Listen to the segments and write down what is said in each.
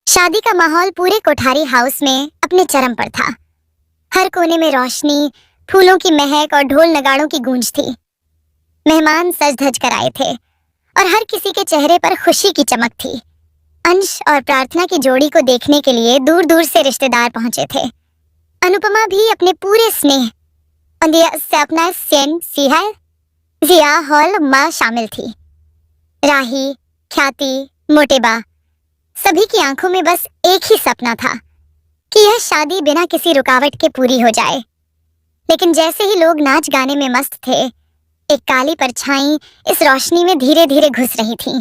शादी का माहौल पूरे कोठारी हाउस में अपने चरम पर था। हर कोने में रोशनी, फूलों की महक और ढोल नगाड़ों की गूंज थी। मेहमान सज धज कर आए थे और हर किसी के चेहरे पर खुशी की चमक थी। अंश और प्रार्थना की जोड़ी को देखने के लिए दूर दूर से रिश्तेदार पहुंचे थे। अनुपमा भी अपने पूरे स्नेह से अपना जिया हॉल माँ शामिल थी। राही, ख्याति, मोटेबा सभी की आंखों में बस एक ही सपना था कि यह शादी बिना किसी रुकावट के पूरी हो जाए। लेकिन जैसे ही लोग नाच गाने में मस्त थे, एक काली परछाई इस रोशनी में धीरे धीरे घुस रही थी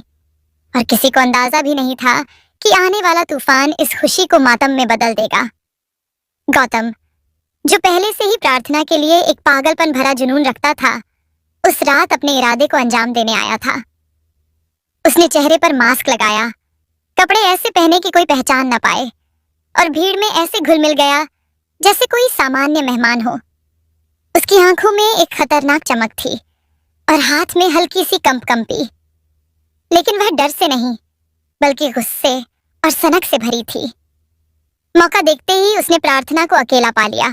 और किसी को अंदाजा भी नहीं था कि आने वाला तूफान इस खुशी को मातम में बदल देगा। गौतम, जो पहले से ही प्रार्थना के लिए एक पागलपन भरा जुनून रखता था, उस रात अपने इरादे को अंजाम देने आया था। उसने चेहरे पर मास्क लगाया, कपड़े ऐसे पहने कि कोई पहचान न पाए, और भीड़ में ऐसे घुल मिल गया जैसे कोई सामान्य मेहमान हो। उसकी आंखों में एक खतरनाक चमक थी और हाथ में हल्की सी कंपी, लेकिन वह डर से नहीं बल्कि गुस्से और सनक से भरी थी। मौका देखते ही उसने प्रार्थना को अकेला पा लिया।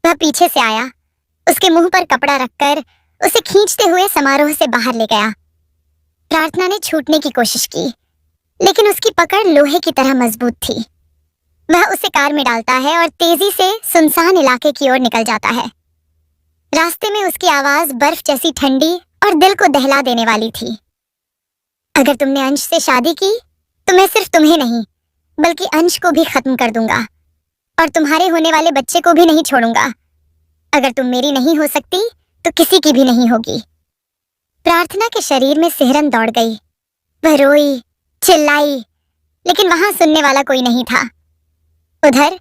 वह पीछे से आया, उसके मुंह पर कपड़ा रखकर उसे खींचते हुए समारोह से बाहर ले गया। प्रार्थना ने छूटने की कोशिश की, लेकिन उसकी पकड़ लोहे की तरह मजबूत थी। वह उसे कार में डालता है और तेजी से सुनसान इलाके की ओर निकल जाता है। रास्ते में उसकी आवाज बर्फ जैसी ठंडी और दिल को दहला देने वाली थी। अगर तुमने अंश से शादी की तो मैं सिर्फ तुम्हें नहीं बल्कि अंश को भी खत्म कर दूंगा और तुम्हारे होने वाले बच्चे को भी नहीं छोड़ूंगा। अगर तुम मेरी नहीं हो सकती तो किसी की भी नहीं होगी। प्रार्थना के शरीर में सिहरन दौड़ गई। वह रोई, चिल्लाई, लेकिन वहां सुनने वाला कोई नहीं था। उधर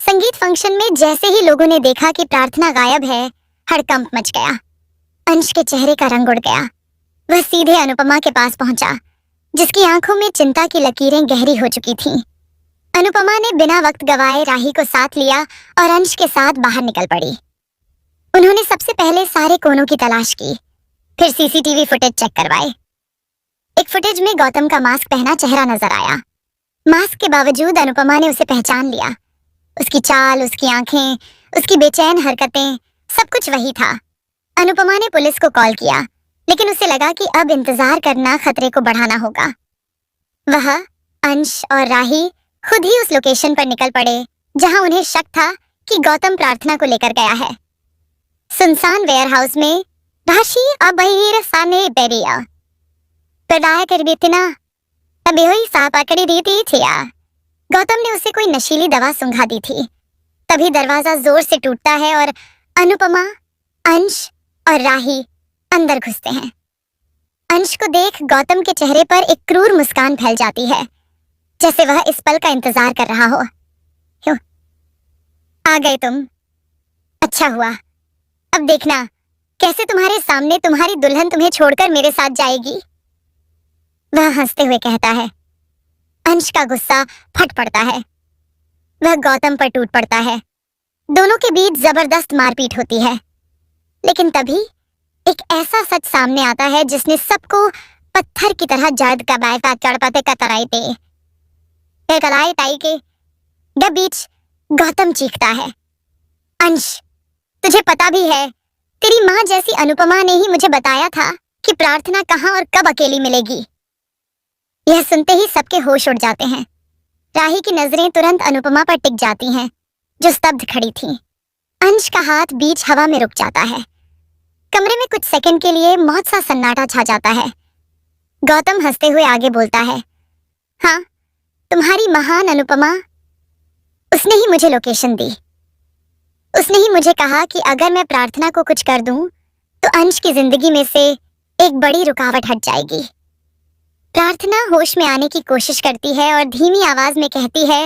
संगीत फंक्शन में जैसे ही लोगों ने देखा कि प्रार्थना गायब है, हड़कंप मच गया। अंश के चेहरे का रंग उड़ गया। वह सीधे अनुपमा के पास पहुंचा, जिसकी आंखों में चिंता की लकीरें गहरी हो चुकी थीं। अनुपमा ने बिना वक्त गवाए राही को साथ लिया और अंश के साथ बाहर निकल पड़ी। उन्होंने सबसे पहले सारे कोनों की तलाश की, फिर सीसीटीवी फुटेज चेक करवाए। एक फुटेज में गौतम का मास्क पहना चेहरा नजर आया। मास्क के बावजूद अनुपमा ने उसे पहचान लिया। उसकी चाल, उसकी आंखें, उसकी बेचैन हरकतें, सब कुछ वही था। अनुपमा ने पुलिस को कॉल किया, लेकिन उसे लगा कि अब इंतजार करना खतरे को बढ़ाना होगा। वह, अंश और राही खुद ही उस लोकेशन पर निकल पड़े जहां उन्हें शक था कि गौतम प्रार्थना को लेकर गया है। सुनसान वेयरहाउस में राशि अबहिर साने बेरिया प्रदाय कर बेतना तभी हुई पकड़ी दी थी यार। गौतम ने उसे कोई नशीली दवा सुंघा दी थी। तभी दरवाजा जोर से टूटता है और अनुपमा, अंश और राही अंदर घुसते हैं। अंश को देख गौतम के चेहरे पर एक क्रूर मुस्कान फैल जाती है, जैसे वह इस पल का इंतजार कर रहा हो। क्यों आ गए तुम? अच्छा हुआ। अब देखना कैसे तुम्हारे सामने तुम्हारी दुल्हन तुम्हें छोड़कर मेरे साथ जाएगी। वह हंसते हुए कहता है। अंश का गुस्सा फट पड़ता है। वह गौतम पर टूट पड़ता है। दोनों के बीच जबरदस्त मारपीट होती है, लेकिन तभी एक ऐसा सच सामने आता है जिसने सबको पत्थर की तरह जड़ का बायफा चढ़पते कतराई थे। कलाई ताई के बीच गौतम चीखता है, अंश, तुझे पता भी है, तेरी माँ जैसी अनुपमा ने ही मुझे बताया था कि प्रार्थना कहाँ और कब अकेली मिलेगी। यह सुनते ही सबके होश उड़ जाते हैं। राही की नजरें तुरंत अनुपमा पर टिक जाती हैं, जो स्तब्ध खड़ी थी। अंश का हाथ बीच हवा में रुक जाता है। कमरे में कुछ सेकंड के लिए मौत सा सन्नाटा छा जाता है। गौतम हंसते हुए आगे बोलता है, हाँ, तुम्हारी महान अनुपमा, उसने ही मुझे लोकेशन दी। उसने ही मुझे कहा कि अगर मैं प्रार्थना को कुछ कर दूं तो अंश की जिंदगी में से एक बड़ी रुकावट हट जाएगी। प्रार्थना होश में आने की कोशिश करती है और धीमी आवाज में कहती है,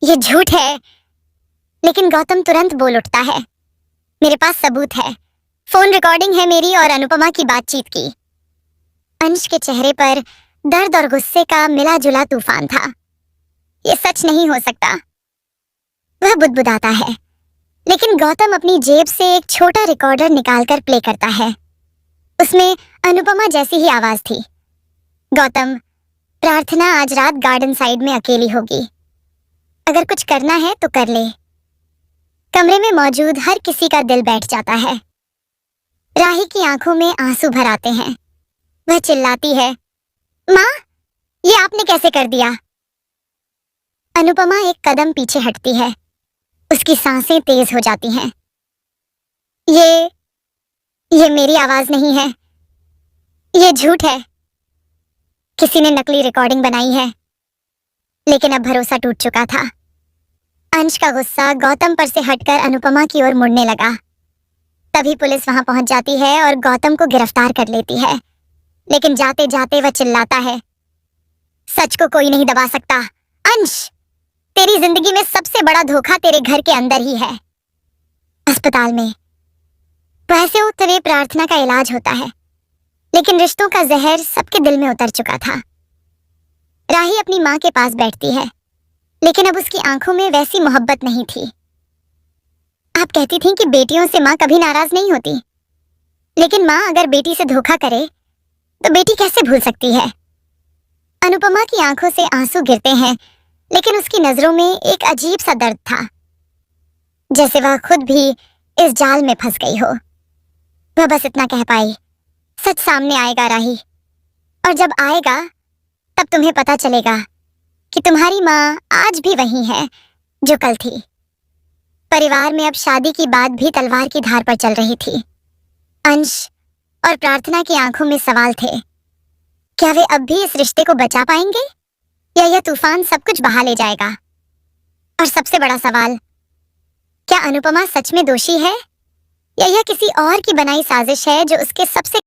ये झूठ है। लेकिन गौतम तुरंत बोल उठता है, मेरे पास सबूत है, फोन रिकॉर्डिंग है मेरी और अनुपमा की बातचीत की। अंश के चेहरे पर दर्द और गुस्से का मिला जुला तूफान था। ये सच नहीं हो सकता। वह बुदबुदाता है, लेकिन गौतम अपनी जेब से एक छोटा रिकॉर्डर निकालकर प्ले करता है। उसमें अनुपमा जैसी ही आवाज थी। गौतम, प्रार्थना आज रात गार्डन साइड में अकेली होगी। अगर कुछ करना है तो कर ले। कमरे में मौजूद हर किसी का दिल बैठ जाता है। राही की आंखों में आंसू भर आते हैं। वह चिल्लाती है, माँ, ये आपने कैसे कर दिया? अनुपमा एक कदम पीछे हटती है। उसकी सांसें तेज हो जाती हैं। ये मेरी आवाज नहीं है, ये झूठ है। किसी ने नकली रिकॉर्डिंग बनाई है। लेकिन अब भरोसा टूट चुका था। अंश का गुस्सा गौतम पर से हटकर अनुपमा की ओर मुड़ने लगा। तभी पुलिस वहां पहुंच जाती है और गौतम को गिरफ्तार कर लेती है। लेकिन जाते जाते वह चिल्लाता है, सच को कोई नहीं दबा सकता। अंश, तेरी जिंदगी में सबसे बड़ा धोखा तेरे घर के अंदर ही है। अस्पताल में वैसे उतरे प्रार्थना का इलाज होता है, लेकिन रिश्तों का जहर सबके दिल में उतर चुका था। राही अपनी माँ के पास बैठती है, लेकिन अब उसकी आंखों में वैसी मोहब्बत नहीं थी। आप कहती थीं कि बेटियों से माँ कभी नाराज नहीं होती, लेकिन माँ अगर बेटी से धोखा करे तो बेटी कैसे भूल सकती है? अनुपमा की आंखों से आंसू गिरते हैं, लेकिन उसकी नजरों में एक अजीब सा दर्द था, जैसे वह खुद भी इस जाल में फंस गई हो। वह बस इतना कह पाई, सच सामने आएगा राही, और जब आएगा तब तुम्हें पता चलेगा कि तुम्हारी माँ आज भी वही है जो कल थी। परिवार में अब शादी की बात भी तलवार की धार पर चल रही थी। अंश और प्रार्थना की आंखों में सवाल थे। क्या वे अब भी इस रिश्ते को बचा पाएंगे, या यह तूफान सब कुछ बहा ले जाएगा? और सबसे बड़ा सवाल, क्या अनुपमा सच में दोषी है, या यह किसी और की बनाई साजिश है जो उसके सबसे